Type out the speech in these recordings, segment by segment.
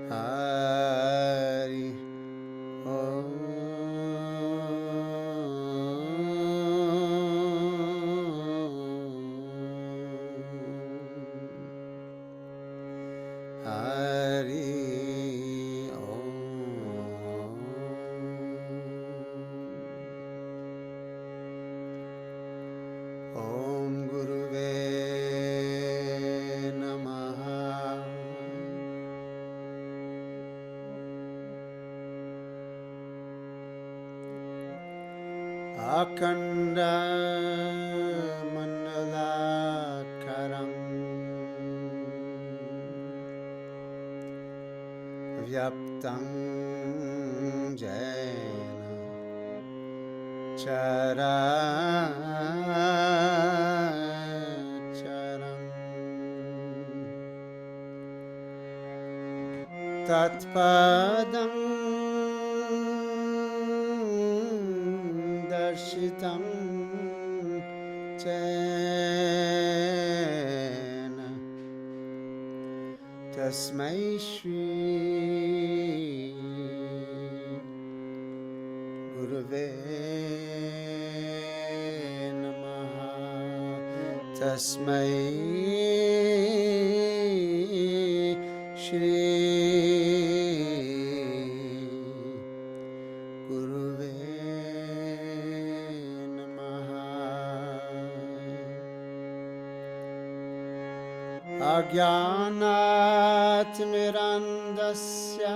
Hari Om. Hari Om. Om Guruve Namaha. Akanda Mandalakaram Vyaptam Jena Characharam Tatpadam Darshitam Chena Tasmai Shri Gurave Namaha. Tasmai Shri Gurave Namaha. Ajnanat mirandasya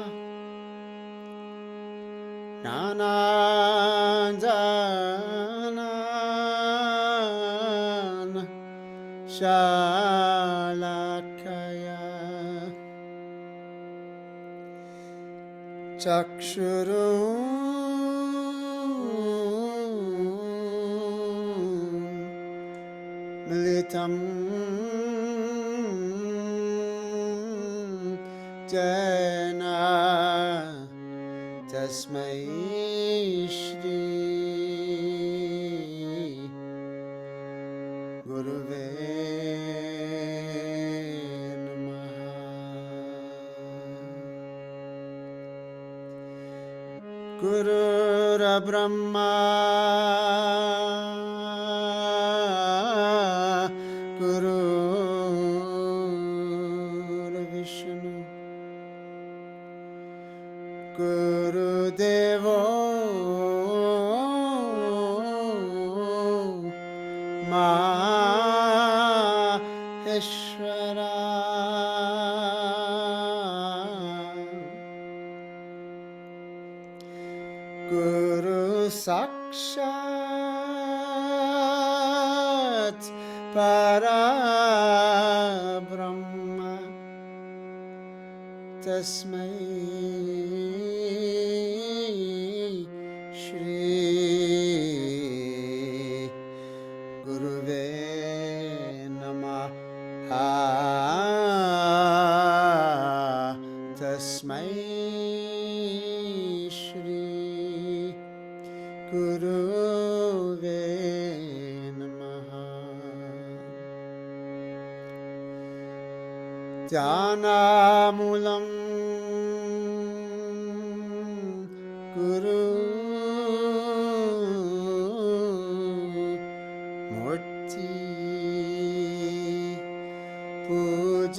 Jnananjana Shalakaya Chakshurun Militam Jena Tasmai Shri Gurave Namaha. Gurur Brahma Gurur Vishnu Gurudevo Maheshwara. Guru Sakshat Parabrahma Tasmai Shri Gurave Namaha. Tasmai Shri Gurave Namaha. Dhanamulam Guru Murti Pujamulam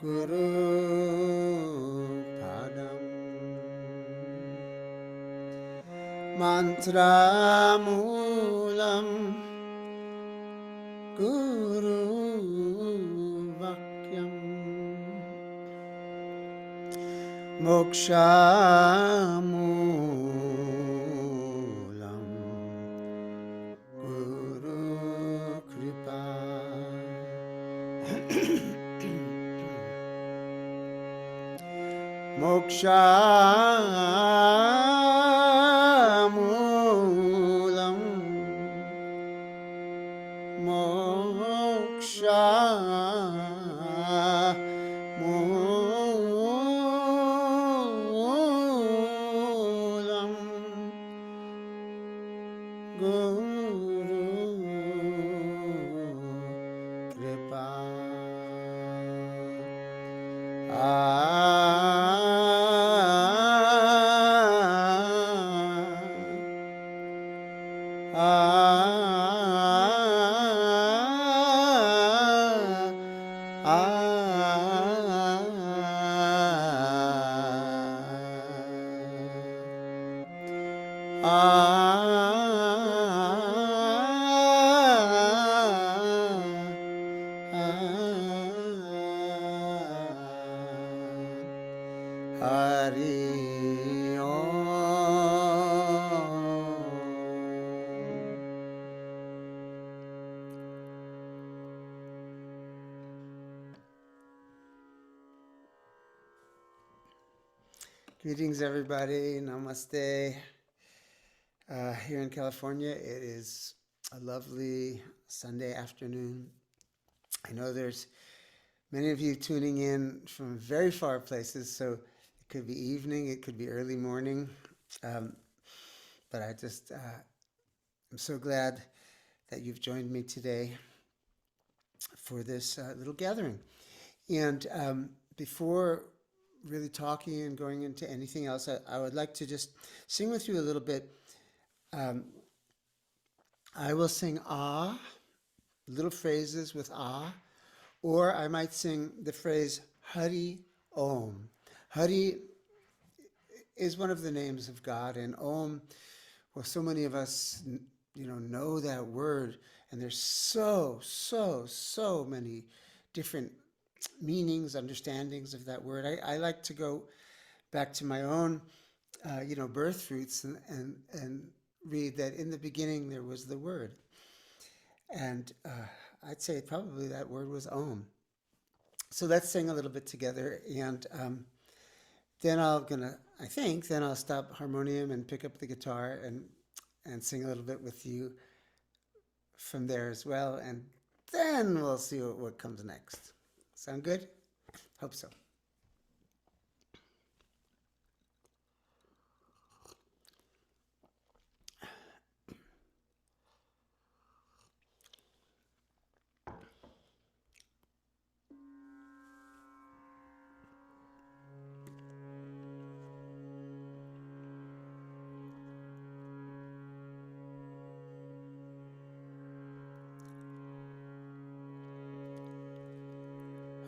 Guru Padam Mantramulam Guru Vakyam Mokshamulam Guru Kripa. Mokshamulam Mokshamulam Guru Kripa. Hari Om. Greetings, everybody. Namaste. Here in California, it is a lovely Sunday afternoon. I know there's many of you tuning in from very far places, so it could be evening, it could be early morning. But I just, I'm so glad that you've joined me today for this little gathering. And before really talking and going into anything else, I would like to just sing with you a little bit. I will sing ah, little phrases with ah, or I might sing the phrase Hari Om. Hari is one of the names of God, and Om, well, so many of us, know that word, and there's so many different meanings, understandings of that word. I like to go back to my own, birth roots and read that in the beginning there was the word. And I'd say probably that word was Om. So let's sing a little bit together, and then I'll stop harmonium and pick up the guitar and sing a little bit with you from there as well, and then we'll see what comes next. Sound good? Hope so.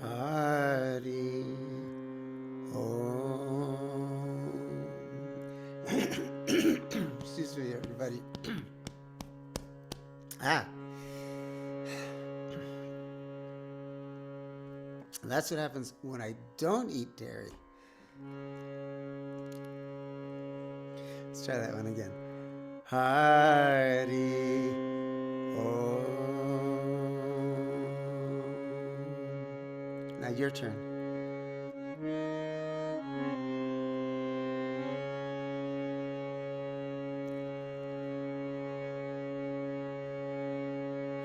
Hari Om. Excuse me, everybody. That's what happens when I don't eat dairy. Let's try that one again. Hari Om. Now your turn.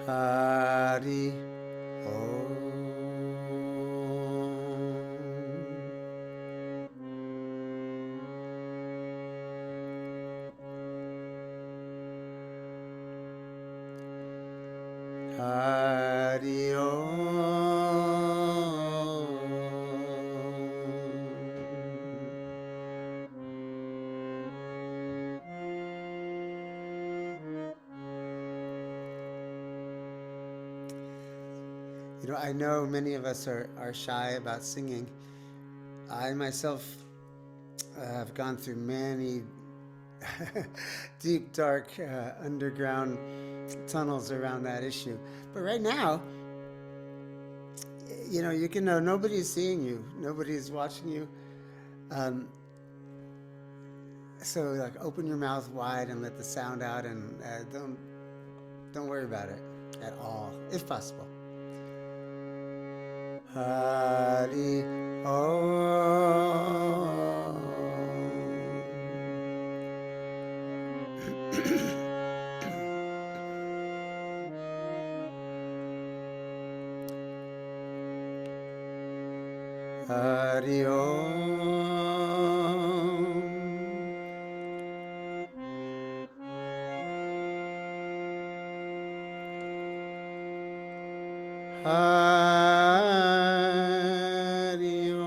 Hari Om. Hari I know many of us are shy about singing. I myself have gone through many deep, dark, underground tunnels around that issue. But right now, you can know nobody's seeing you, nobody's watching you. So open your mouth wide and let the sound out, and don't worry about it at all, if possible. Hari Om. Hari Om. Hari Om.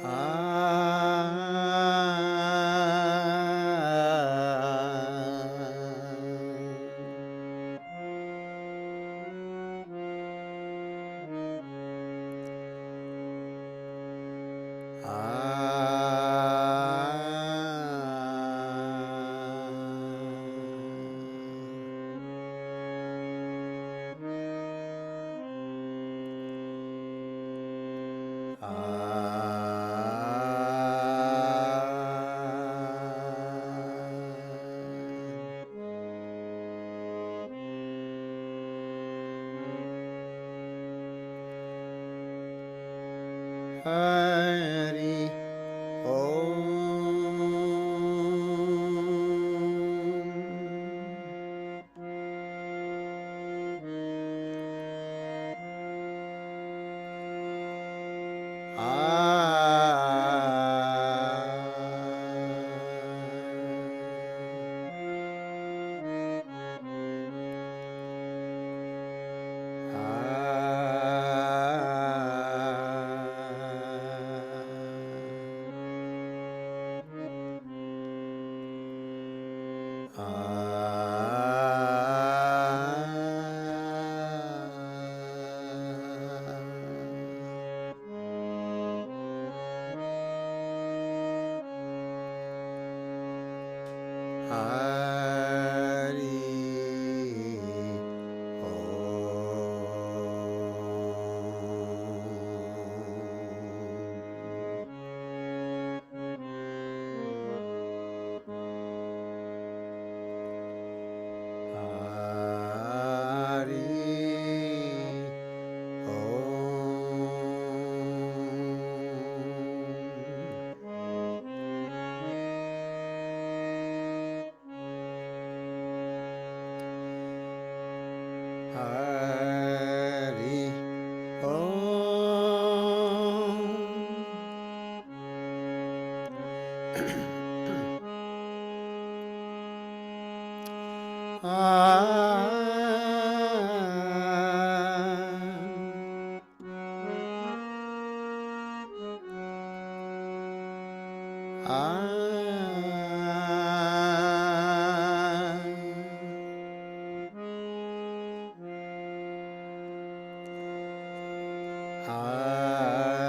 Hari Hari Om. Hari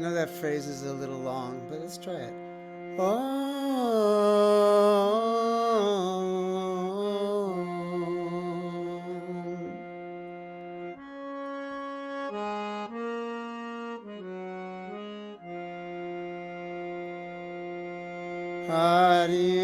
I know that phrase is a little long, but let's try it. Hari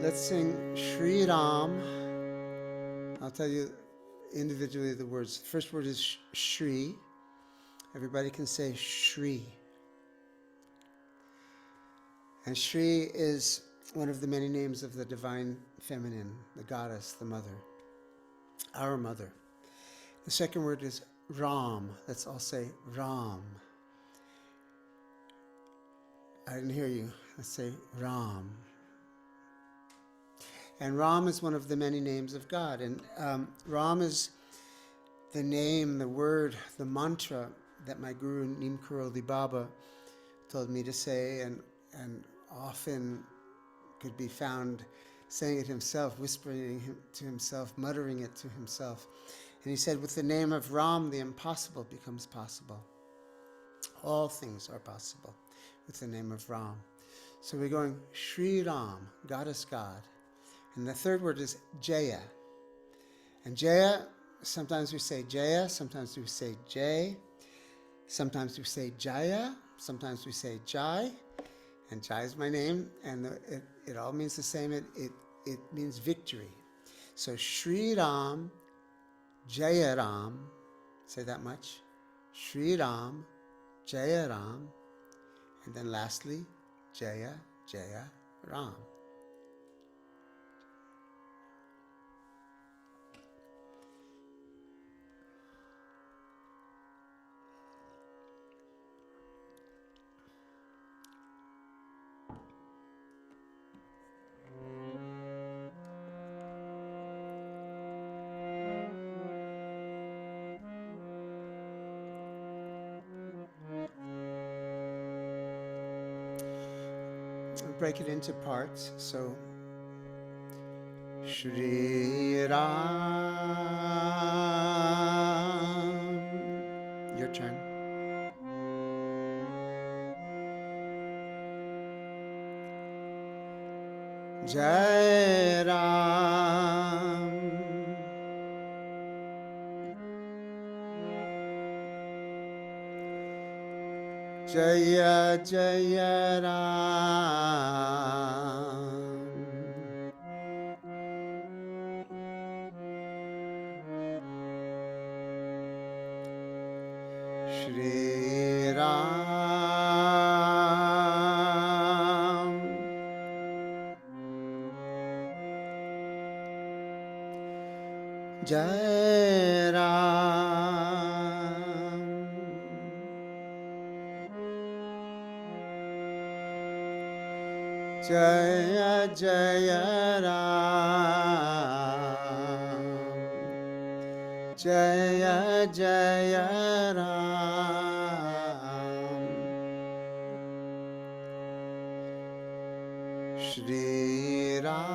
Let's sing Shri Ram. I'll tell you individually the words. The first word is Shri. Everybody can say Shri. And Shri is one of the many names of the divine feminine, the goddess, the mother, our mother. The second word is Ram. Let's all say Ram. I didn't hear you. Let's say Ram. And Ram is one of the many names of God. And Ram is the name, the word, the mantra that my guru Neem Karoli Baba told me to say, and often could be found saying it himself, whispering it to himself, muttering it to himself. And he said, with the name of Ram, the impossible becomes possible. All things are possible with the name of Ram. So we're going Shri Ram, Goddess God. And the third word is Jaya. And Jaya, sometimes we say Jaya, sometimes we say Jay, sometimes we say Jaya, sometimes we say Jai. And Jai is my name, and it all means the same. It means victory. So Shri Ram, Jaya Ram, say that much. Shri Ram, Jaya Ram, and then lastly, Jaya, Jaya Ram. Break it into parts. So Shri Ram. Your turn. Jai Ram. Jaya Jaya Ram. Shri Ram. Jai Ram. Jaya Jaya Ram. Jaya Jaya Ram. Shri Ram.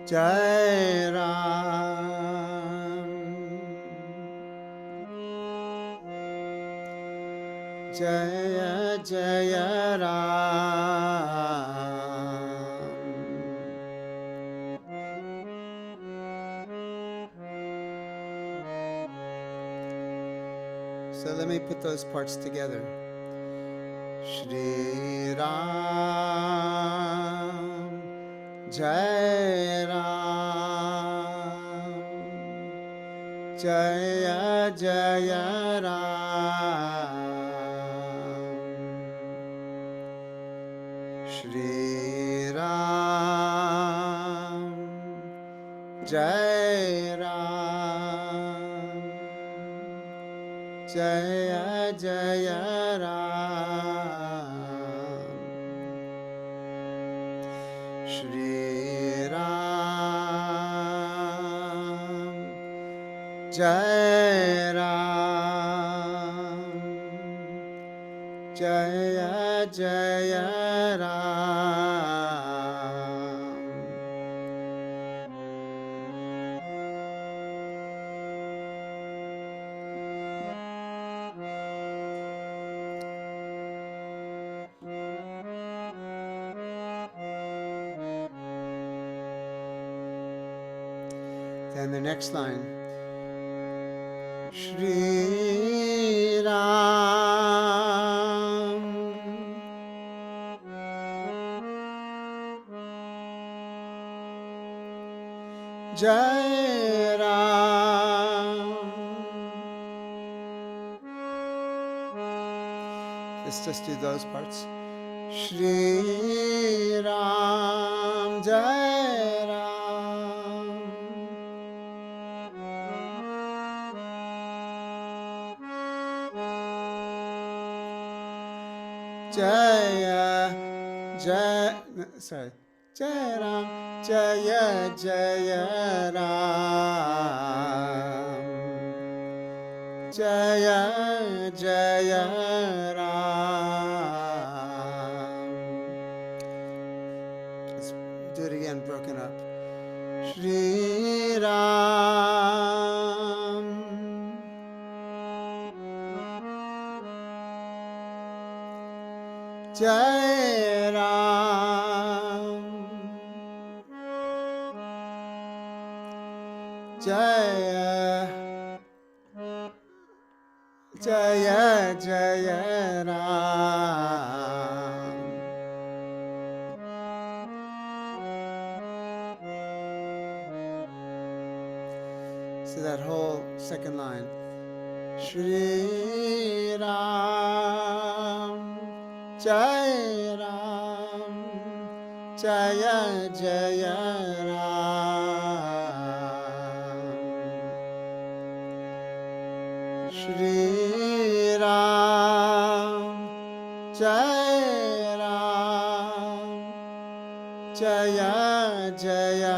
Jai Ram. Jaya Jaya Ram. So let me put those parts together. Shri Ram, Jai Ram, Jaya Jaya Ram, Shri Ram, Jai Ram, Jaya Jaya Ram, Shri Ram, Jai Ram, Jaya Jaya Ram. Then the next line, Shri Ram, Jai Ram. Let's just do those parts. Shri Ram, Jai Ram, Jaya Jaya, sorry, Jai Ram, Jaya Jaya Ram, Jaya Jaya Ram. Let's do it again, broken up. Shri Ram, Jai Ram, Jaya Jaya Jaya Ram. So that whole second line, Shri Ram, Jai Ram, Jaya Jaya Ram, Shri Ram, Jai Ram, Jaya Jaya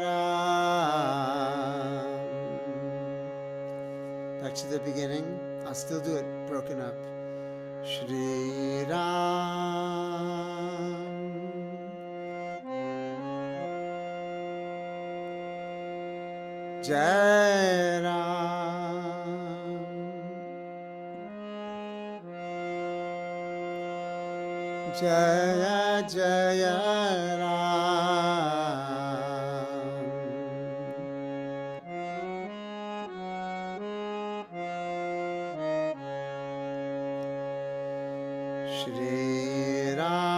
Ram. Back to the beginning. I'll still do it broken up. Shri Ram, Jai Ram, Jaya Jaya Ram, Shri Ram,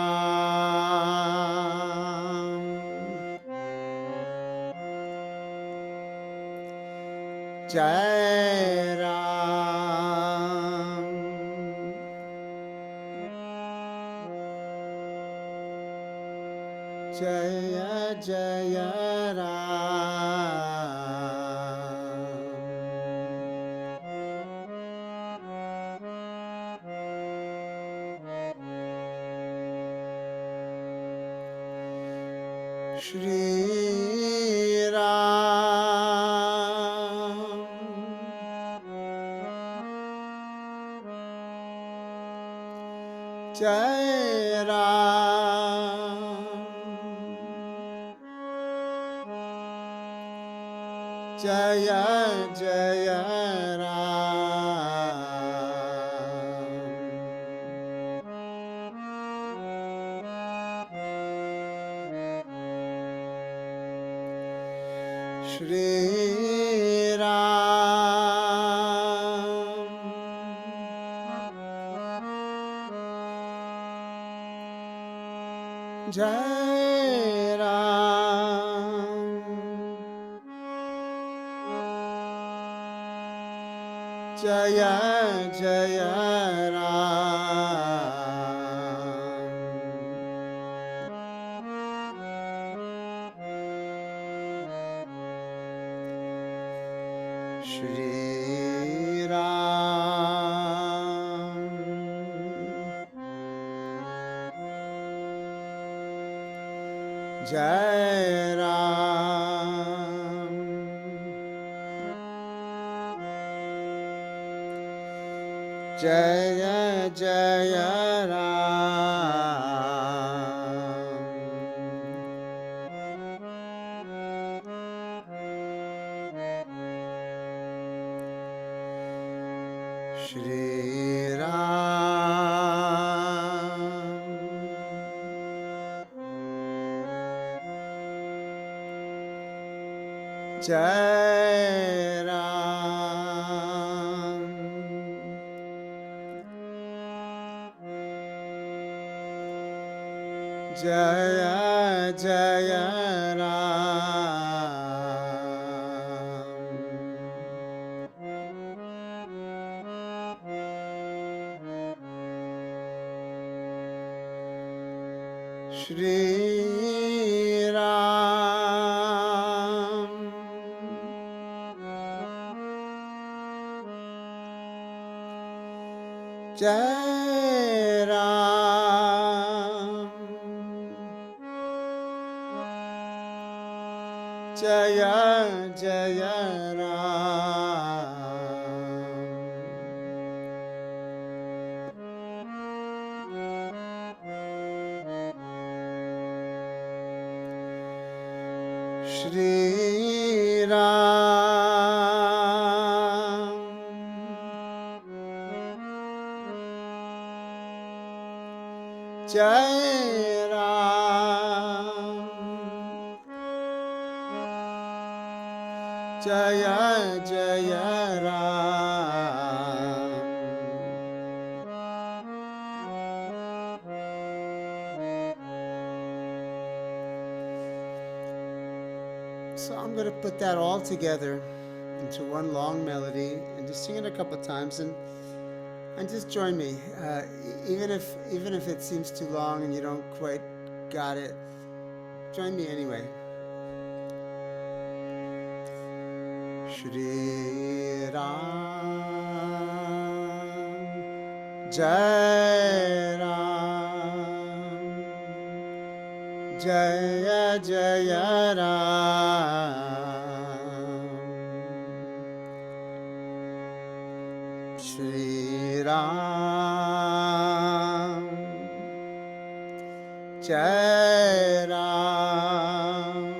Jai Ram, Jaya Jaya Ram, Shri Ram, Jai Ram, Jaya Jaya Ram. Shri Ram, Jai Ram, Jaya Jaya Ram, Shri Ram, Jai Ram, Jaya Jaya Ram, Shri Ram, Jai Ram, Jaya Jaya Ram, Shri Ram, Jai Ram, Jaya Jaya Ram, Shri Ram, Jai Ram, Jaya Jaya Ram, So I'm going to put that all together into one long melody and just sing it a couple times and just join me. Even if it seems too long and you don't quite got it, join me anyway. Shri Ram, Jai Ram, Jaya Jaya Ram, Shri Ram, Jai Ram,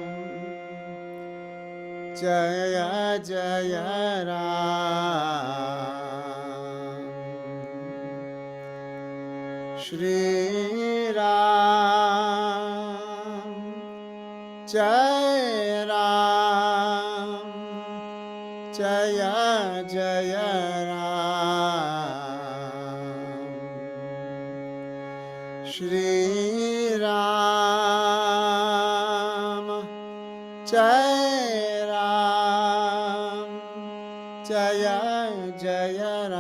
Jaya Jaya Ram, Shri Ram, Jai Ram, Jaya Jaya Ram, Shri Ram, Jai Ram, Jaya Jaya Ram,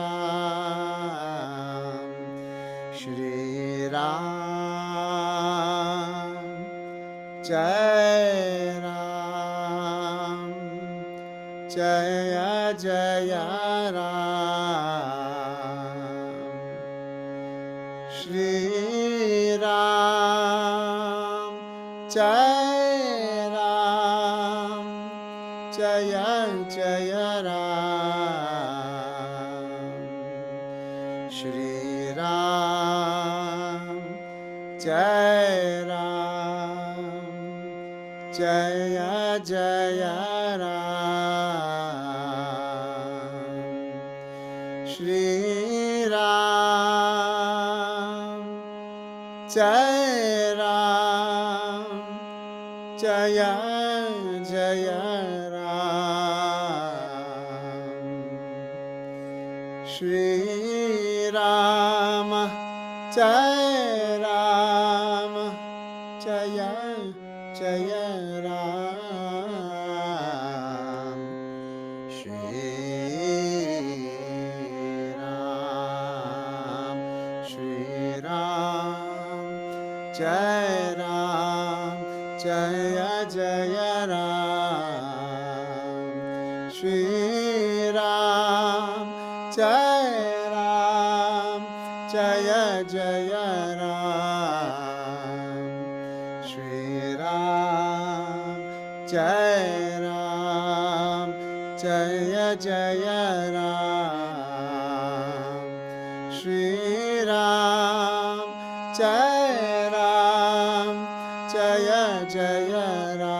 Shri Ram, Jai Ram, Jaya Jaya Ram, Shri Ram, Jai Ram, Jaya Jaya Ram, Shri Ram, Jai Ram, Jaya Jaya Ram, Shri Ram, Jai Ram, Jaya Jaya Ram. Jai Ram, Jaya Jaya Ram, Shri Ram, Shri Ram, Jai Ram, Jaya Jaya Ram, Shri Ram, Jai Ram, Jaya Jaya Ram, Shri Ram, Jai Ram, Jaya Jaya Ram, Shri Ram, Jai Ram, Jaya Jaya Ram.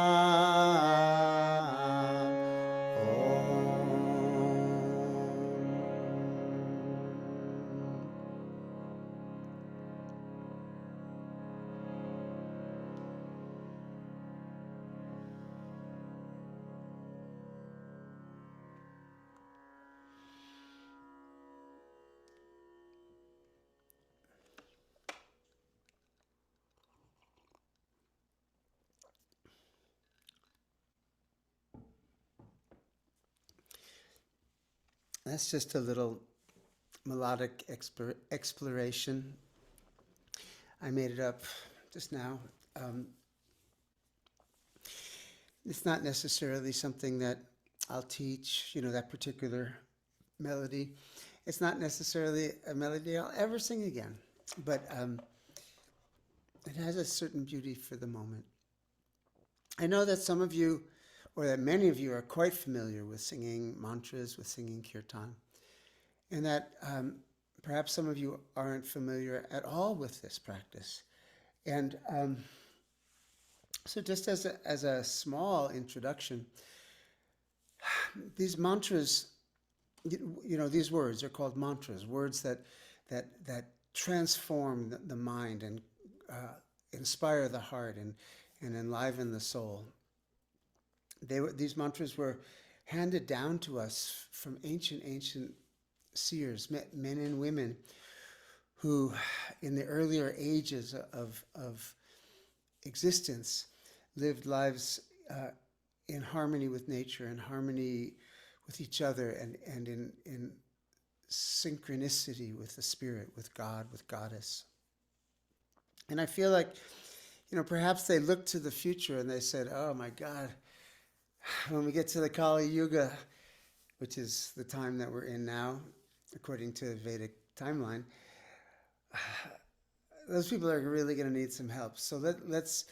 That's just a little melodic exploration. I made it up just now. Um, it's not necessarily something that I'll teach, that particular melody. It's not necessarily a melody I'll ever sing again, but it has a certain beauty for the moment. I know that some of you, or that many of you, are quite familiar with singing mantras, with singing kirtan, and that perhaps some of you aren't familiar at all with this practice. And so just as a small introduction, these mantras, these words are called mantras, words that transform the mind and inspire the heart and enliven the soul. These mantras were handed down to us from ancient seers, men and women, who in the earlier ages of existence lived lives in harmony with nature, in harmony with each other, and in synchronicity with the spirit, with God, with Goddess. And I feel like, perhaps they looked to the future and they said, oh my God, when we get to the Kali Yuga, which is the time that we're in now, according to the Vedic timeline, those people are really going to need some help. So let's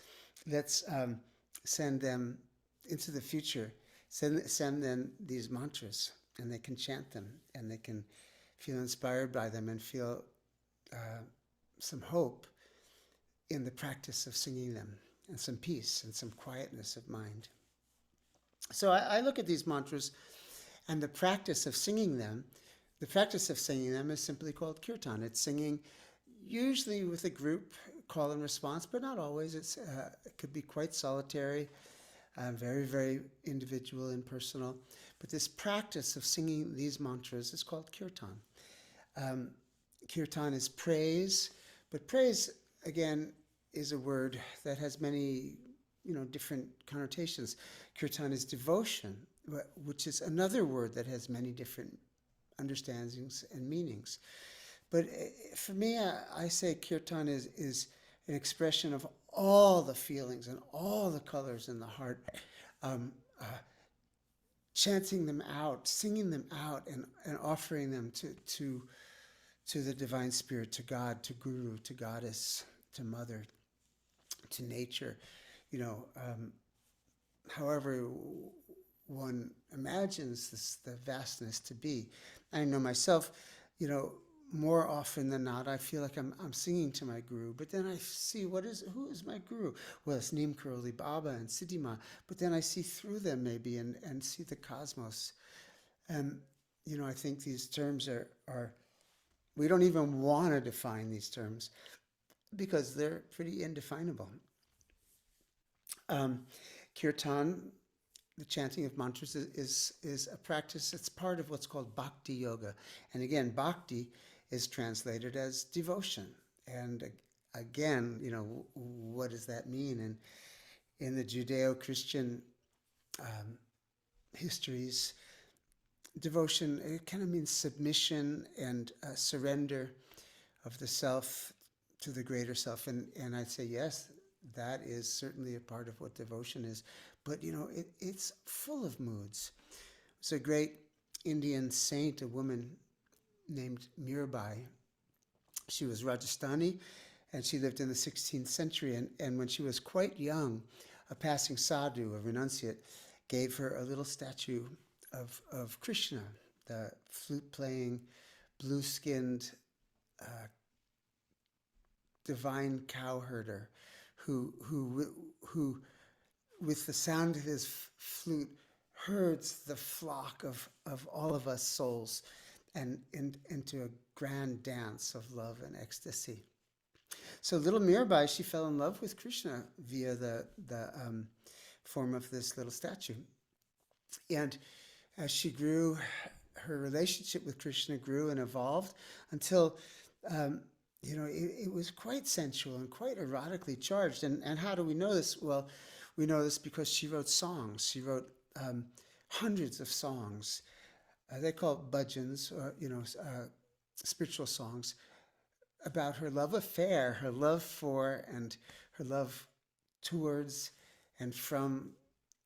send them into the future. Send them these mantras, and they can chant them, and they can feel inspired by them, and feel some hope in the practice of singing them, and some peace and some quietness of mind. So I look at these mantras and the practice of singing them. The practice of singing them is simply called kirtan. It's singing usually with a group, call and response, but not always. It could be quite solitary, very, very individual and personal. But this practice of singing these mantras is called kirtan. Kirtan is praise, but praise, again, is a word that has many different connotations. Kirtan is devotion, which is another word that has many different understandings and meanings. But for me, I say kirtan is an expression of all the feelings and all the colors in the heart, chanting them out, singing them out, and offering them to the divine spirit, to God, to Guru, to Goddess, to Mother, to nature, however one imagines the vastness to be. I know myself, more often than not, I feel like I'm singing to my guru, but then I see who is my guru? Well, it's Neem Karoli Baba and Siddhima, but then I see through them maybe and see the cosmos. And, I think these terms are we don't even want to define these terms because they're pretty indefinable. Kirtan, the chanting of mantras, is a practice. It's part of what's called bhakti yoga. And again, bhakti is translated as devotion. And again, what does that mean? And in the Judeo-Christian histories, devotion, it kind of means submission and surrender of the self to the greater self. And I'd say, yes, that is certainly a part of what devotion is. But, it's full of moods. It's a great Indian saint, a woman named Mirabai. She was Rajasthani, and she lived in the 16th century. And when she was quite young, a passing sadhu, a renunciate, gave her a little statue of Krishna, the flute-playing, blue-skinned, divine cowherder, who with the sound of his flute herds the flock of all of us souls and into a grand dance of love and ecstasy. So little Mirabai, she fell in love with Krishna via the form of this little statue. And as she grew, her relationship with Krishna grew and evolved until, it was quite sensual and quite erotically charged. And how do we know this? Well, we know this because she wrote songs. She wrote hundreds of songs. They call it bhajans, or, spiritual songs, about her love affair, her love for, and her love towards and from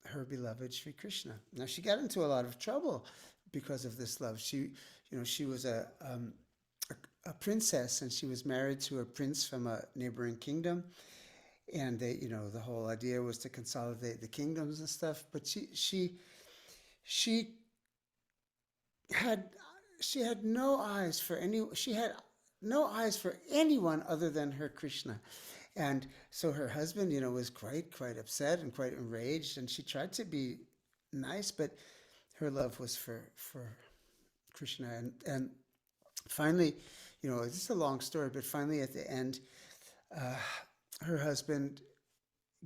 her beloved Sri Krishna. Now, she got into a lot of trouble because of this love. She was a princess, and she was married to a prince from a neighboring kingdom. And they, the whole idea was to consolidate the kingdoms and stuff. But she had no eyes for anyone other than her Krishna. And so her husband, was quite upset and quite enraged, and she tried to be nice, but her love was for Krishna. And finally, it's a long story, but finally at the end, her husband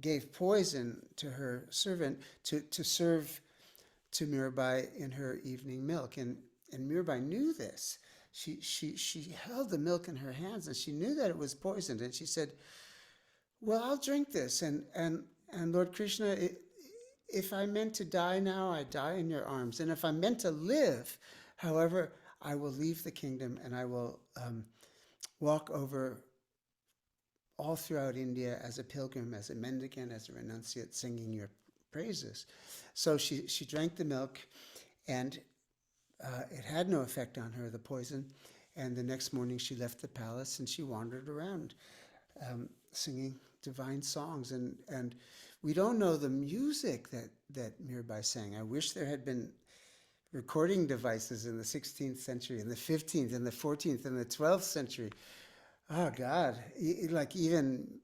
gave poison to her servant to serve to Mirabai in her evening milk. And Mirabai knew this. She held the milk in her hands, and she knew that it was poisoned. And she said, well, I'll drink this. And Lord Krishna, if I'm meant to die now, I die in your arms. And if I'm meant to live, however, I will leave the kingdom, and I will walk over all throughout India as a pilgrim, as a mendicant, as a renunciate, singing your praises. So she drank the milk, and it had no effect on her, the poison. And the next morning she left the palace and she wandered around singing divine songs. And we don't know the music that Mirabai sang. I wish there had been recording devices in the 16th century, in the 15th, in the 14th, in the 12th century. Oh, God, like even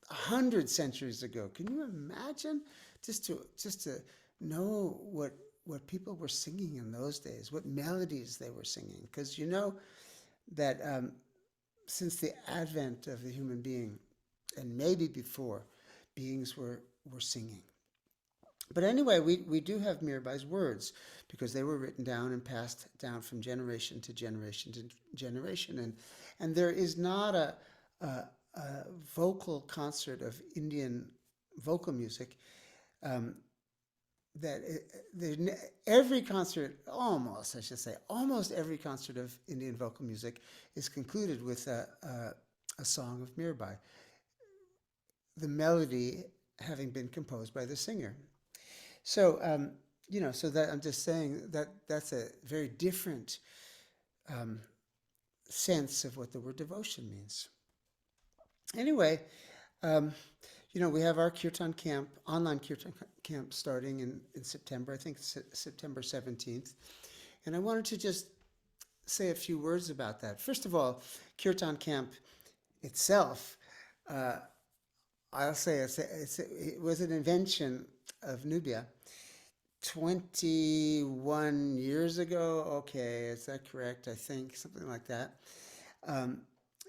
100 centuries ago. Can you imagine just to know what people were singing in those days, what melodies they were singing? Because that since the advent of the human being, and maybe before, beings were singing. But anyway, we do have Mirabai's words, because they were written down and passed down from generation to generation to generation. And there is not a vocal concert of Indian vocal music every concert, almost every concert of Indian vocal music is concluded with a song of Mirabai, the melody having been composed by the singer. So, so that I'm just saying that's a very different sense of what the word devotion means. Anyway, we have our Kirtan camp, online Kirtan camp starting in September, I think September 17th. And I wanted to just say a few words about that. First of all, Kirtan camp itself, I'll say it was an invention of Nubia 21 years ago. Okay, is that correct? I think something like that.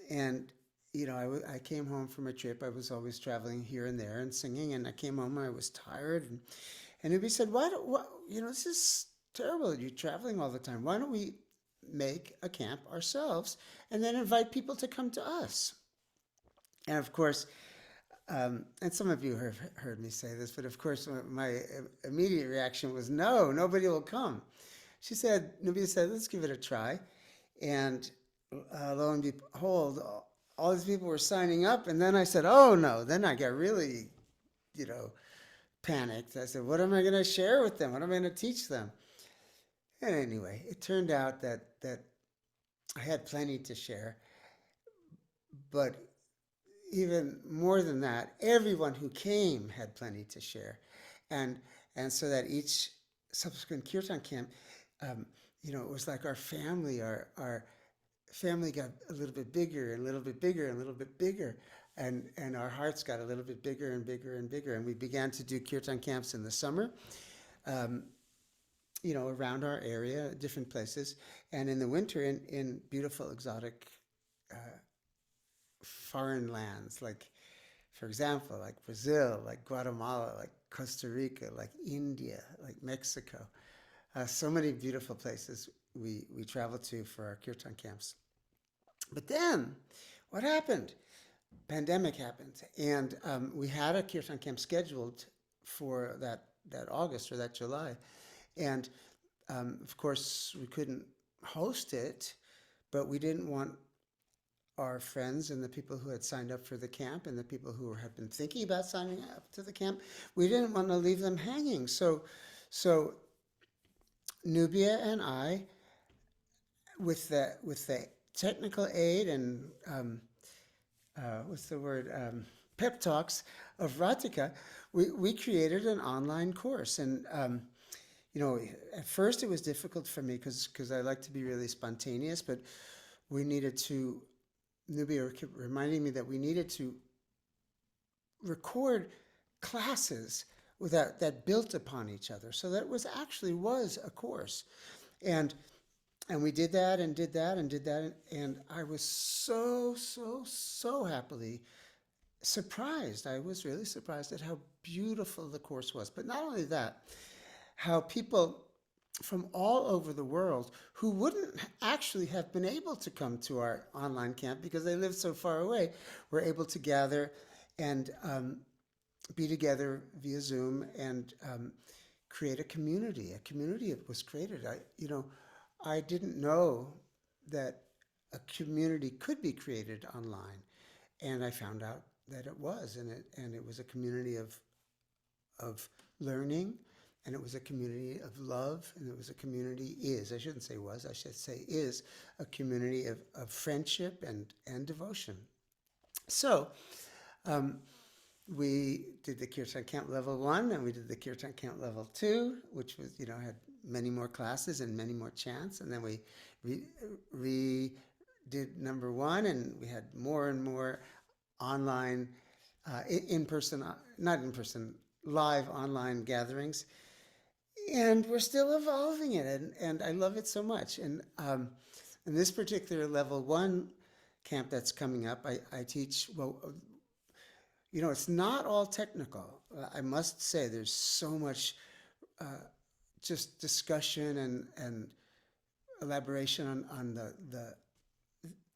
And I came home from a trip. I was always traveling here and there and singing, and I came home and I was tired. And Nubia said, "Why? This is terrible. You're traveling all the time. Why don't we make a camp ourselves and then invite people to come to us. And of course, and some of you have heard me say this, but of course, my immediate reaction was, no, nobody will come. Nobody said, let's give it a try. And lo and behold, all these people were signing up. And then I said, oh no. Then I got really, you know, panicked. I said, what am I going to share with them? What am I going to teach them? And anyway, it turned out that I had plenty to share. But even more than that, everyone who came had plenty to share. And, and so that each subsequent kirtan camp, um, it was like our family got a little bit bigger and a little bit bigger and a little bit bigger. And our hearts got a little bit bigger and bigger and bigger. And we began to do kirtan camps in the summer, um, around our area, different places. And in the winter, in beautiful, exotic, uh, foreign lands, like, for example, like Brazil, like Guatemala, like Costa Rica, like India, like Mexico. So many beautiful places we traveled to for our kirtan camps. But then, what happened? Pandemic happened, and we had a kirtan camp scheduled for that August or that July, and of course we couldn't host it, but we didn't want our friends and the people who had signed up for the camp and the people who had been thinking about signing up to the camp, we didn't want to leave them hanging. So Nubia and I, with the technical aid and what's the word, pep talks of Ratika, we created an online course. And at first it was difficult for me because I like to be really spontaneous, but we needed to, Nubia kept reminding me that we needed to record classes that built upon each other. So that was a course. And we did that and did that and did that. And I was so happily surprised. I was really surprised at how beautiful the course was. But not only that, how people from all over the world who wouldn't actually have been able to come to our online camp because they lived so far away were able to gather and be together via Zoom and create a community. A community was created. I didn't know that a community could be created online, and I found out that it was, and it was a community of learning, and it was a community of love, and it was a community I shouldn't say was, I should say is a community of friendship and devotion. So we did the Kirtan Camp Level 1, and we did the Kirtan Camp Level 2, which was, had many more classes and many more chants. And then we did number 1, and we had more and more online, in-person, not in-person, live online gatherings. And we're still evolving it, and I love it so much. And in this particular Level 1 camp that's coming up, I teach, well, it's not all technical. I must say there's so much just discussion and elaboration on the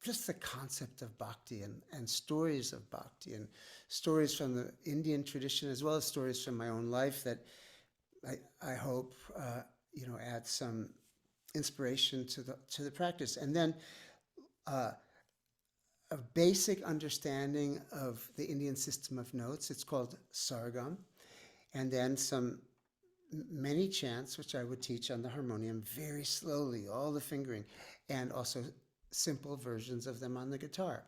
just the concept of bhakti and stories of bhakti and stories from the Indian tradition as well as stories from my own life that I hope add some inspiration to the practice. And then a basic understanding of the Indian system of notes. It's called sargam. And then many chants, which I would teach on the harmonium very slowly, all the fingering, and also simple versions of them on the guitar.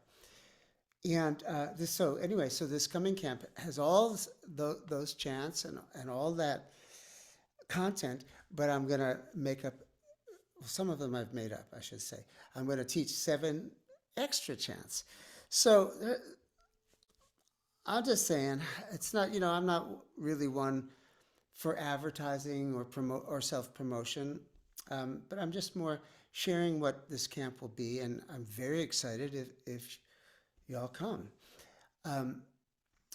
And so this coming camp has all those chants and all that content, but I'm going to make up, some of them I've made up, I should say. I'm going to teach 7 extra chants. So I'm just saying, it's not, I'm not really one for advertising or self-promotion, but I'm just more sharing what this camp will be, and I'm very excited if y'all come.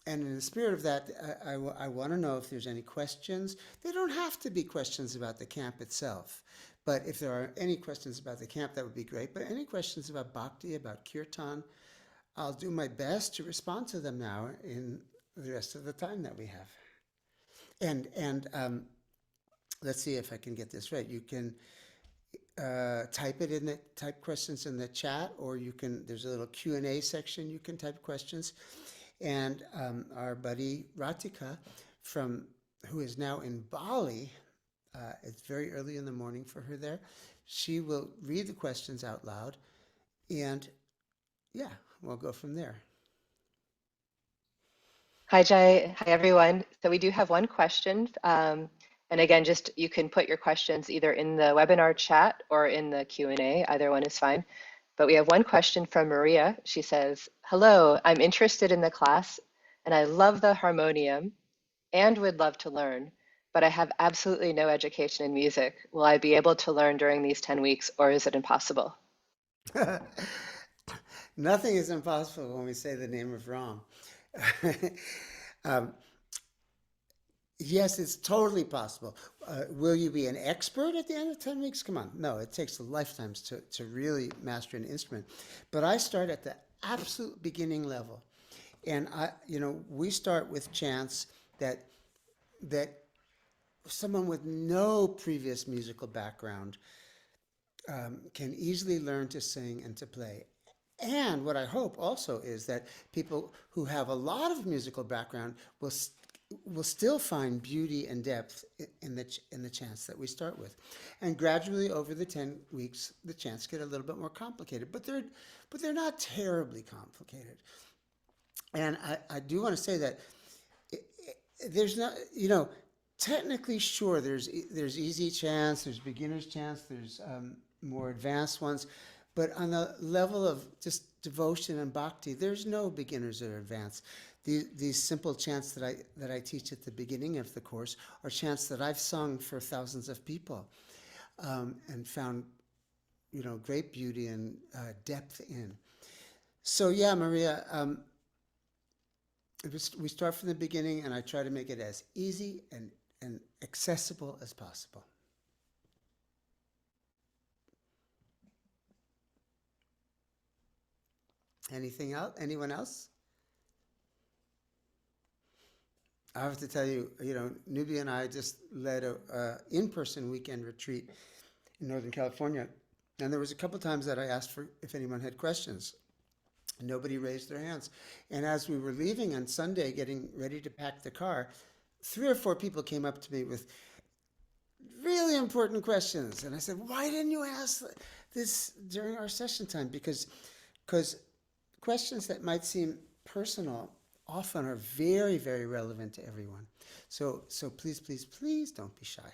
And in the spirit of that, I want to know if there's any questions. They don't have to be questions about the camp itself. But if there are any questions about the camp, that would be great. But any questions about bhakti, about kirtan, I'll do my best to respond to them now in the rest of the time that we have. And let's see if I can get this right. You can type questions in the chat, or you can. There's a little Q&A section. You can type questions, and our buddy Ratika, from who is now in Bali. It's very early in the morning for her there. She will read the questions out loud, and yeah, we'll go from there. Hi, Jai. Hi, everyone. So we do have one question. And again, just you can put your questions either in the webinar chat or in the Q&A. Either one is fine. But we have one question from Maria. She says, hello, I'm interested in the class and I love the harmonium and would love to learn, but I have absolutely no education in music. Will I be able to learn during these 10 weeks or is it impossible? Nothing is impossible when we say the name of Ram. um, yes, it's totally possible. Will you be an expert at the end of 10 weeks? Come on. No, it takes lifetimes to really master an instrument. But I start at the absolute beginning level. And we start with chants that someone with no previous musical background can easily learn to sing and to play. And what I hope also is that people who have a lot of musical background will still find beauty and depth in the chants that we start with. And gradually over the 10 weeks, the chants get a little bit more complicated, but they're not terribly complicated. And I do want to say that there's not, technically, sure, there's easy chants, there's beginners chants, there's more advanced ones, but on the level of just devotion and bhakti, there's no beginners or advanced. These simple chants that I teach at the beginning of the course are chants that I've sung for thousands of people, and found great beauty and depth in. So yeah, Maria, we start from the beginning, and I try to make it as easy and accessible as possible. Anything else? Anyone else? I have to tell you, Nubia and I just led a in-person weekend retreat in Northern California, and there was a couple times that I asked for if anyone had questions. Nobody raised their hands. And as we were leaving on Sunday, getting ready to pack the car, 3 or 4 people came up to me with really important questions. And I said, why didn't you ask this during our session time? Because questions that might seem personal often are very, very relevant to everyone. So please, please, please don't be shy.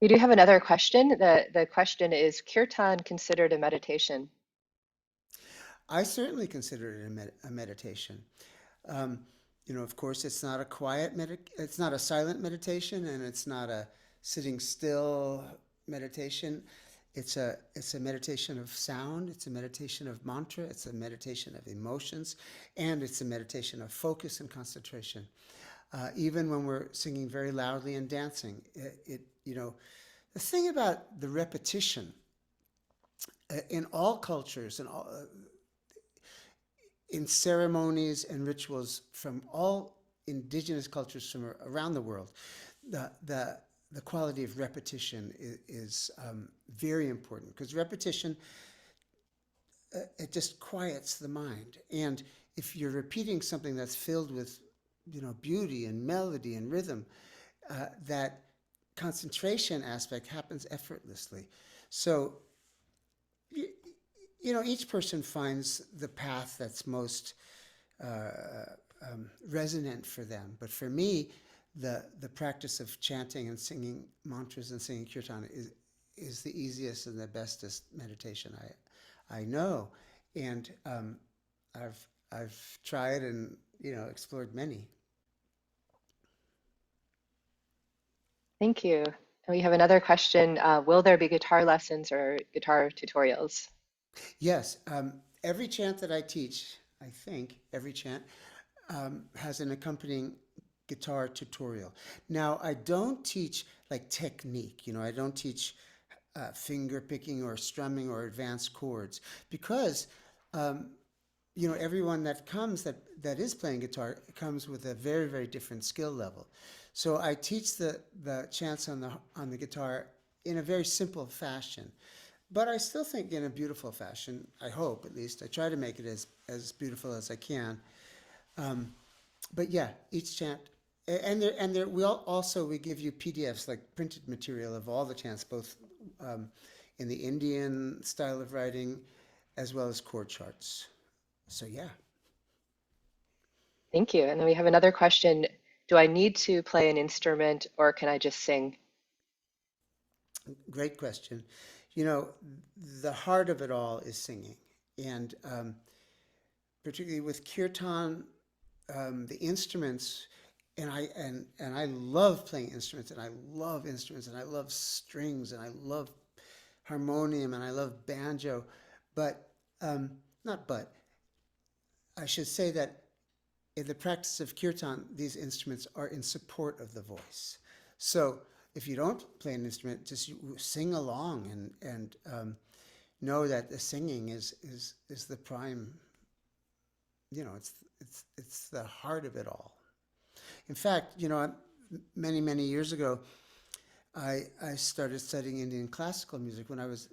We do have another question. The question is, Kirtan considered a meditation? I certainly consider it a meditation. Of course, it's not a it's not a silent meditation, and it's not a sitting still meditation. It's a meditation of sound. It's a meditation of mantra. It's a meditation of emotions, and it's a meditation of focus and concentration. Even when we're singing very loudly and dancing, the thing about the repetition in all cultures and in ceremonies and rituals from all indigenous cultures from around the world, the quality of repetition is very important, because repetition, it just quiets the mind. And if you're repeating something that's filled with beauty and melody and rhythm, that concentration aspect happens effortlessly. So each person finds the path that's most resonant for them. But for me, the practice of chanting and singing mantras and singing kirtan is the easiest and the bestest meditation I know. And I've tried and explored many. Thank you. And we have another question. Will there be guitar lessons or guitar tutorials? Yes, every chant that I teach, I think every chant, has an accompanying guitar tutorial. Now, I don't teach like technique, I don't teach finger picking or strumming or advanced chords because everyone that comes that is playing guitar comes with a very, very different skill level. So I teach the chants on the guitar in a very simple fashion, but I still think in a beautiful fashion. I hope, at least I try to make it as beautiful as I can. But yeah, each chant, and there we give you PDFs, like printed material of all the chants, both in the Indian style of writing as well as chord charts. So yeah, Thank you. And then we have another question. Do I need to play an instrument or can I just sing? great question. You know, the heart of it all is singing, and particularly with kirtan, the instruments, and I love playing instruments, and I love instruments, and I love strings, and I love harmonium, and I love banjo, but not but. I should say that in the practice of kirtan, these instruments are in support of the voice. So if you don't play an instrument, just sing along and know that the singing is the prime. It's the heart of it all. In fact, many years ago, I started studying Indian classical music when I was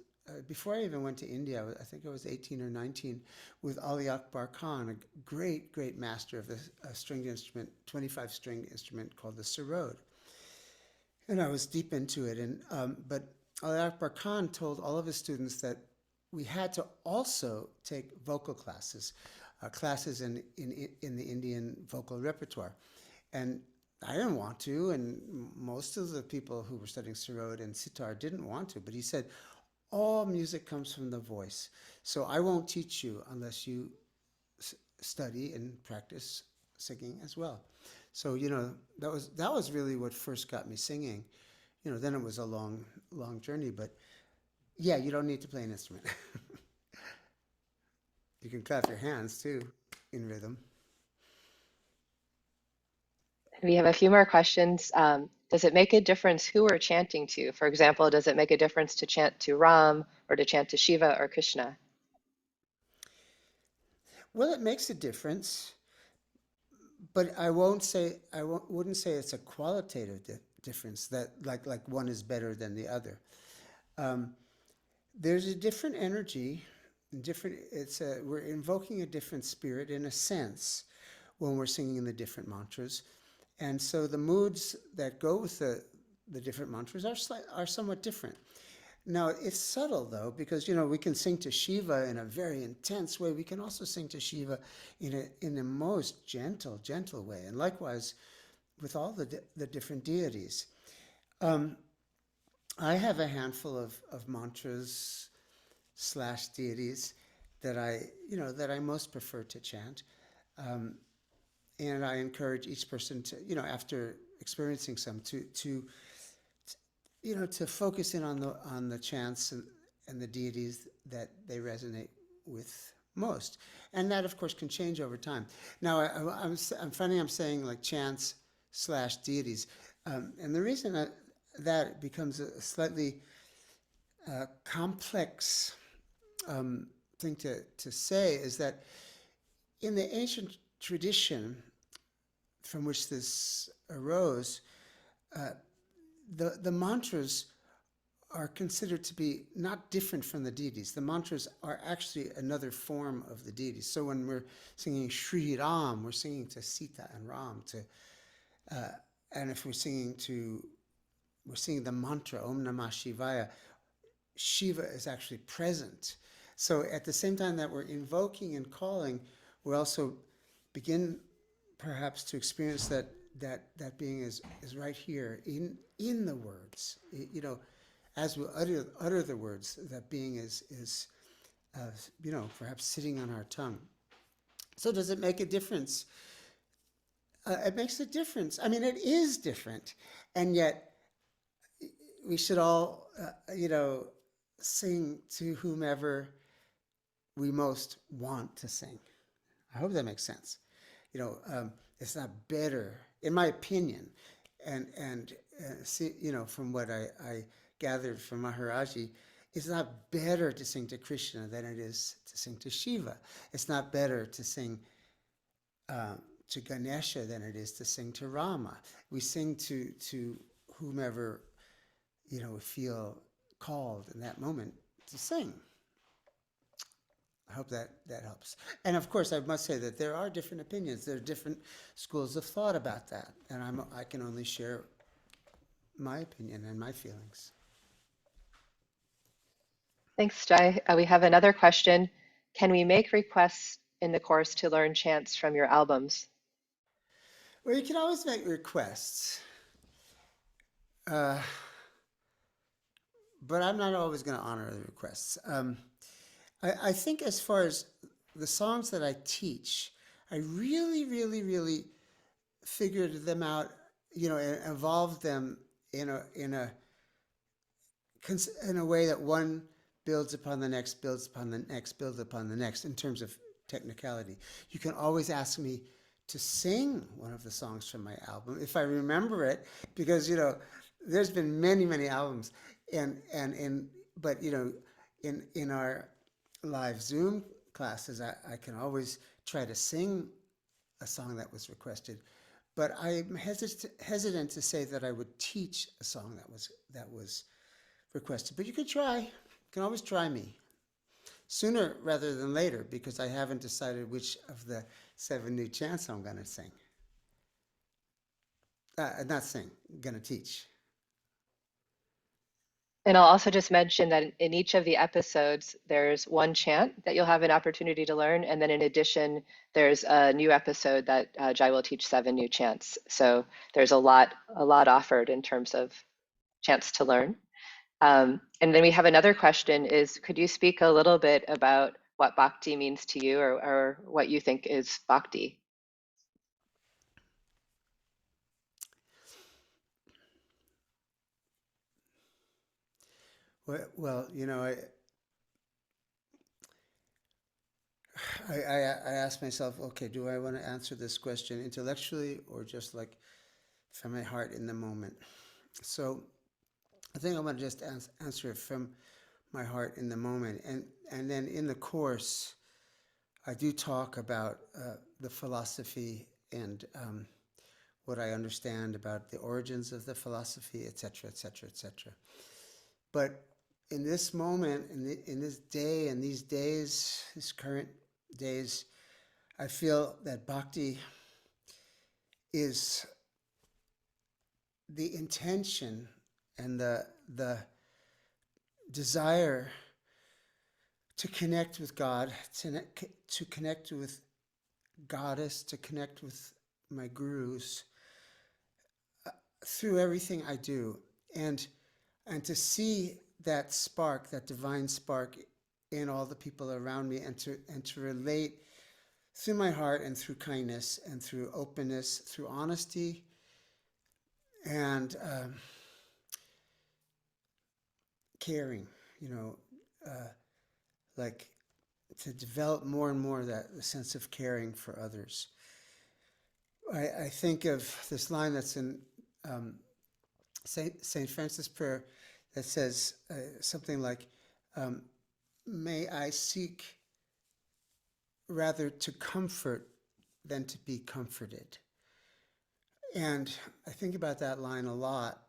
before I even went to India. I think I was 18 or 19 with Ali Akbar Khan, a great master of this stringed instrument, 25 string instrument called the sarod. And I was deep into it. But Ali Akbar Khan told all of his students that we had to also take vocal classes, classes in the Indian vocal repertoire. And I didn't want to, and most of the people who were studying sarod and sitar didn't want to. But he said, all music comes from the voice. So I won't teach you unless you study and practice singing as well. So that was really what first got me singing. Then it was a long journey, but yeah, you don't need to play an instrument. You can clap your hands too in rhythm. We have a few more questions. Does it make a difference who we're chanting to? For example, does it make a difference to chant to Ram or to chant to Shiva or Krishna? Well, it makes a difference, but wouldn't say it's a qualitative difference that like one is better than the other. Um, there's a different energy, different. We're invoking a different spirit in a sense when we're singing the different mantras, and so the moods that go with the different mantras are somewhat different. Now it's subtle though, because we can sing to Shiva in a very intense way. We can also sing to Shiva in the most gentle way, and likewise with all the different deities. Um, I have a handful of mantras slash deities that I most prefer to chant, um, and I encourage each person to after experiencing some to focus in on the chants and the deities that they resonate with most, and that of course can change over time. Now I'm finding I'm saying like chants slash deities, and the reason that it becomes a slightly complex thing to say is that in the ancient tradition from which this arose, the mantras are considered to be not different from the deities. The mantras are actually another form of the deities. So when we're singing Shri Ram, we're singing to Sita and Ram. And if we're singing the mantra Om Namah Shivaya, Shiva is actually present. So at the same time that we're invoking and calling, we also begin perhaps to experience that being is right here in the words. As we utter the words, that being is perhaps sitting on our tongue. So does it make a difference? It makes a difference. I mean, it is different, and yet we should all sing to whomever we most want to sing. I hope that makes sense. it's not better, in my opinion, and see, from what I gathered from Maharaji, it's not better to sing to Krishna than it is to sing to Shiva. It's not better to sing to Ganesha than it is to sing to Rama. We sing to whomever we feel called in that moment to sing. I hope that helps. And of course, I must say that there are different opinions. There are different schools of thought about that, and I can only share my opinion and my feelings. Thanks, Jai. We have another question. Can we make requests in the course to learn chants from your albums? Well, you can always make requests, uh, but I'm not always going to honor the requests. I think as far as the songs that I teach, I really, really, really figured them out, and evolved them in a way that one builds upon the next, builds upon the next, builds upon the next in terms of technicality. You can always ask me to sing one of the songs from my album if I remember it, because there's been many, many albums, but in our live Zoom classes, I can always try to sing a song that was requested, but I'm hesitant to say that I would teach a song that was requested. But you could try. You can always try me sooner rather than later, because I haven't decided which of the 7 new chants I'm going to sing. Not sing, going to teach. And I'll also just mention that in each of the episodes, there's one chant that you'll have an opportunity to learn. And then in addition, there's a new episode that Jai will teach 7 new chants. So there's a lot offered in terms of chants to learn. And then we have another question is, could you speak a little bit about what bhakti means to you, or what you think is bhakti? Well, I asked myself, okay, do I want to answer this question intellectually or just like from my heart in the moment? So I think I'm going to just answer it from my heart in the moment. And then in the course, I do talk about the philosophy and what I understand about the origins of the philosophy, etc., etc., etc. But in this moment, in this day, in these days, these current days, I feel that bhakti is the intention and the desire to connect with God, to connect with Goddess, to connect with my gurus through everything I do, and to see that spark, that divine spark, in all the people around me, and to relate through my heart and through kindness and through openness, through honesty, and caring. Like to develop more and more that the sense of caring for others. I think of this line that's in Saint Francis' prayer that says something like, "May I seek rather to comfort than to be comforted." And I think about that line a lot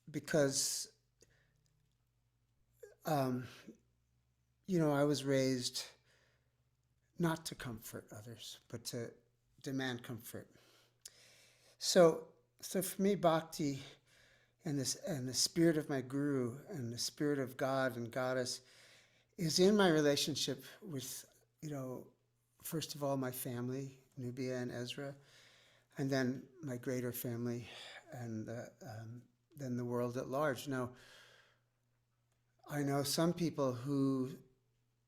because, I was raised not to comfort others, but to demand comfort. So for me, bhakti and the spirit of my guru and the spirit of God and Goddess is in my relationship with, first of all, my family, Nubia and Ezra, and then my greater family, and then the world at large. Now, I know some people who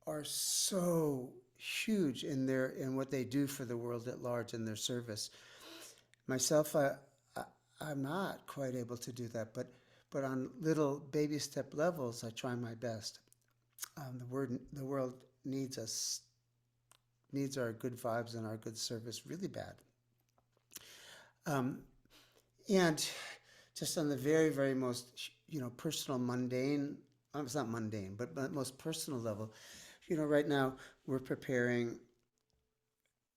are so huge in what they do for the world at large in their service. Myself, I'm not quite able to do that, but on little baby step levels, I try my best. The world needs needs our good vibes and our good service really bad. And just on the very, very most, personal, mundane, it's not mundane, but most personal level, right now we're preparing,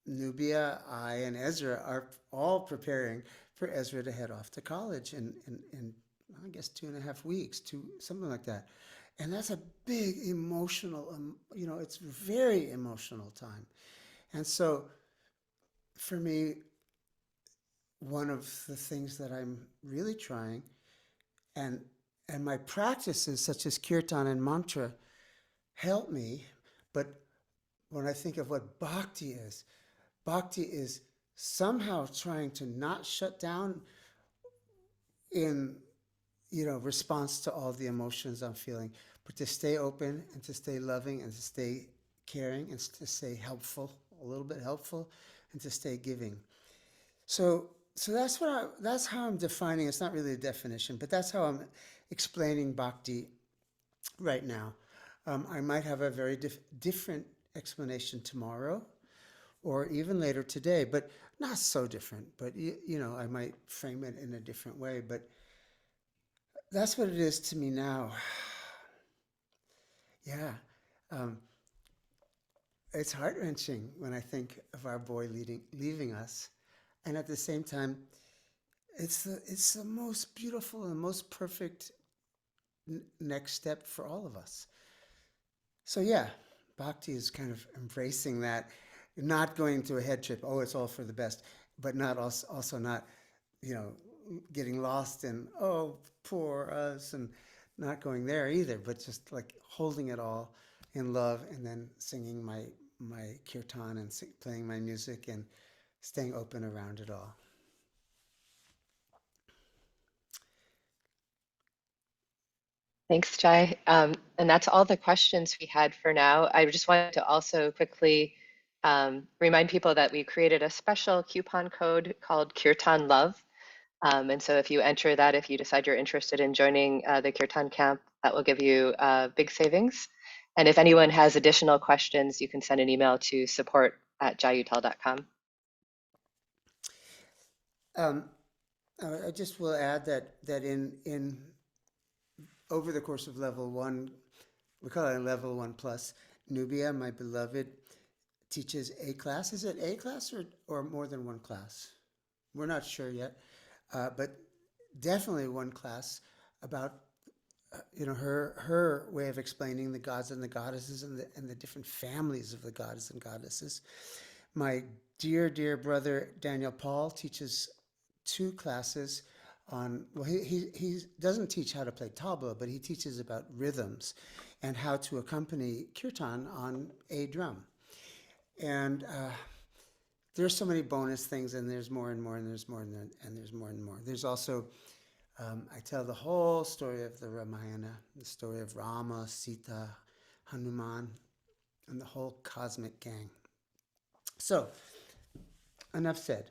Nubia, I, and Ezra are all preparing for Ezra to head off to college in I guess 2.5 weeks, something like that. And that's a big emotional, it's very emotional time. And so for me, one of the things that I'm really trying, and my practices such as kirtan and mantra help me, but when I think of what bhakti is somehow trying to not shut down in response to all the emotions I'm feeling, but to stay open and to stay loving and to stay caring and to stay helpful, a little bit helpful, and to stay giving. So that's how I'm defining. It's not really a definition, but that's how I'm explaining bhakti right now. I might have a very different explanation tomorrow, or even later today, but not so different. But I might frame it in a different way. But that's what it is to me now. Yeah, um, it's heart-wrenching when I think of our boy leaving us, and at the same time, it's the most beautiful and most perfect next step for all of us. So yeah, bhakti is kind of embracing that, not going to a head trip. Oh, it's all for the best, but not also not, you know, getting lost in oh poor us and not going there either. But just like holding it all in love, and then singing my kirtan and playing my music and staying open around it all. Thanks, Jai. And that's all the questions we had for now. I just wanted to also quickly remind people that we created a special coupon code called Kirtan Love. And so if you enter that, if you decide you're interested in joining the Kirtan camp, that will give you big savings. And if anyone has additional questions, you can send an email to support@jayutal.com. Um, I just will add that in over the course of level one, we call it level 1+. Nubia, my beloved, teaches a class. Is it a class or more than one class? We're not sure yet, but definitely one class about her way of explaining the gods and the goddesses and the different families of the gods and goddesses. My dear brother Daniel Paul teaches 2 classes on, well, he doesn't teach how to play tabla, but he teaches about rhythms and how to accompany kirtan on a drum. And there's so many bonus things, and there's more and more, and there's more, and there's more and more. There's also, I tell the whole story of the Ramayana, the story of Rama, Sita, Hanuman, and the whole cosmic gang. So, enough said.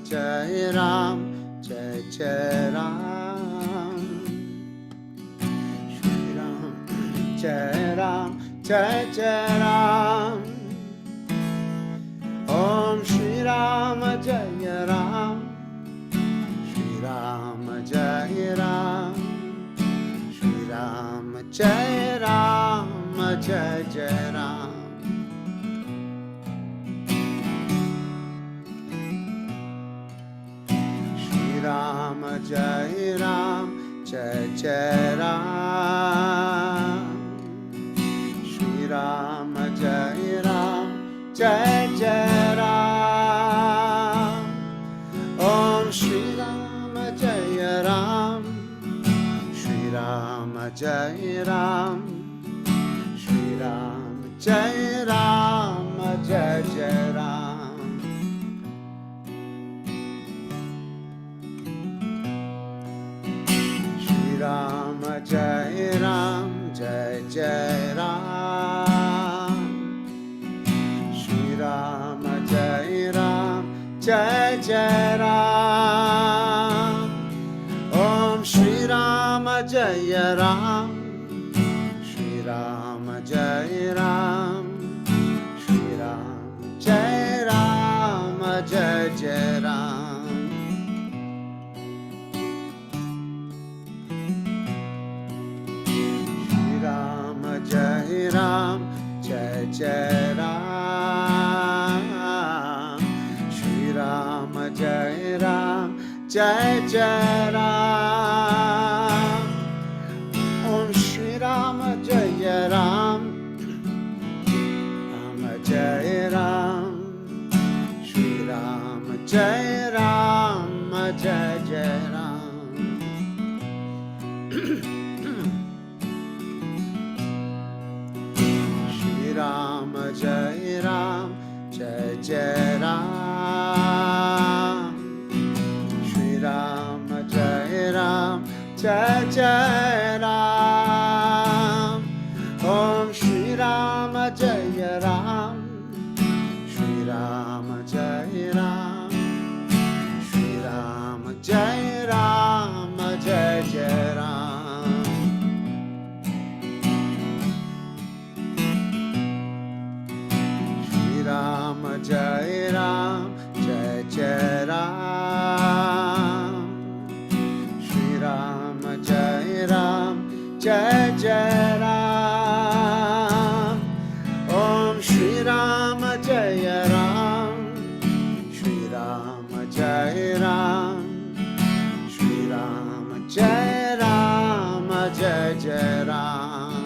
Jai Ram, Jai Jai Ram. Shri Ram, Jai Ram, Jai Jai Ram. Om Shri Ram, Jai Ram. Shri Ram, Jai Ram. Shri Ram, Jai Ram, Jai Jai Ram. Ram Jai Ram Jai Jai Ram. Shri Ram Jai Ram Jai Jai Ram. Om Shri Ram Jai Ram. Shri Ram Jai Ram. Shri Ram Jai Ram Jai Jai Ram. Ram Jai Ram Jai Jai Ram. Shri Ram Jai Ram Jai Jai Ram. Om Shri Ram Jai Ram. Shri Ram Jai Ram. Shri Ram Jai Ram Jai Jai Ram. Jai Ram, Jai Jai Ram. Shri Ram, Jai Ram, Jai Jai Ram. Om Shri Ram, Jai Ram. Ram Jai Ram. Shri Ram, Jai Ram, Jai Jai Ram. Ram Jai Ram Jai Jai Ram. Shri Ram Jai Ram Jai Jai Ram. Om Shri Ram Jai Ram. Shri Ram Jai Ram. Shri Ram Jai Ram Jai Jai Ram. Ram Jai Ram Jai Jai Ram. Shri Ram Jai Ram Jai Jai Ram. Om Shri Ram Jai Ram. Shri Ram Jai Ram. Shri Ram Jai Ram Jai Jai Ram.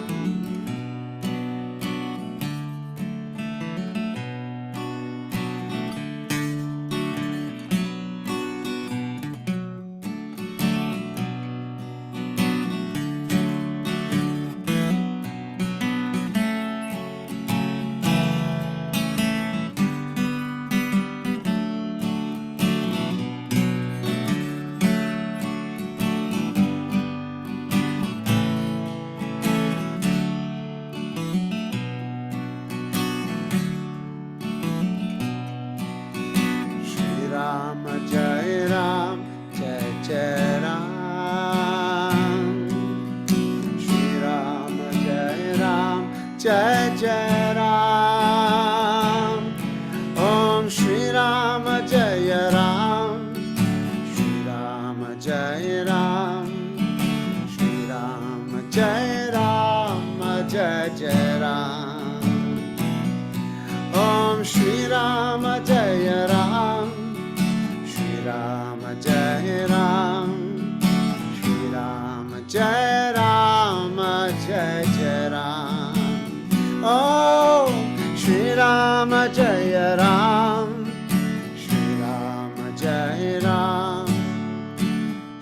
Ram Jai Ram Jai Jai Ram. Shri Ram Jai Ram Jai Jai Ram. Om Shri Ram Jai Ram. Shri Ram Jai Ram. Shri Ram Jai Ram Jai Jai Ram. Om Shri Ram Jai Ram. Ram Jai Ram. Shri Ram Jai Ram Jai Jai Ram. Oh Shri Ram Jai Ram. Shri Ram Jai Ram.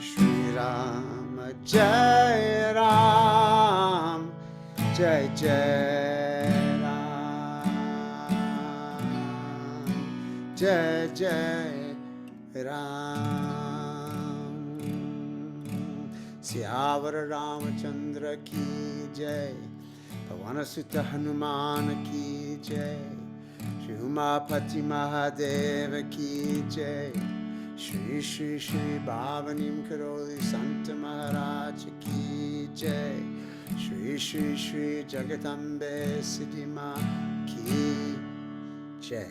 Shri Ram Jai Ram Jai Jai Ram. Jai Jai Ram. Siyawar Ramachandra ki jai. Pavanasutta Hanuman ki jai. Shri Umapati Mahadeva ki jai. Shri Shri Shri Bhavanim Karoli Santa Maharaj Ki Jai. Shri Shri Shri Jagatambe Siddhima Ki Jai.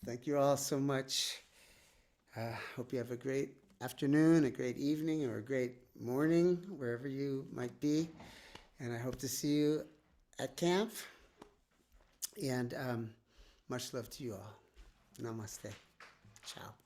Thank you all so much. Hope you have a great afternoon, a great evening, or a great morning, wherever you might be. And I hope to see you at camp. And much love to you all. Namaste. Ciao.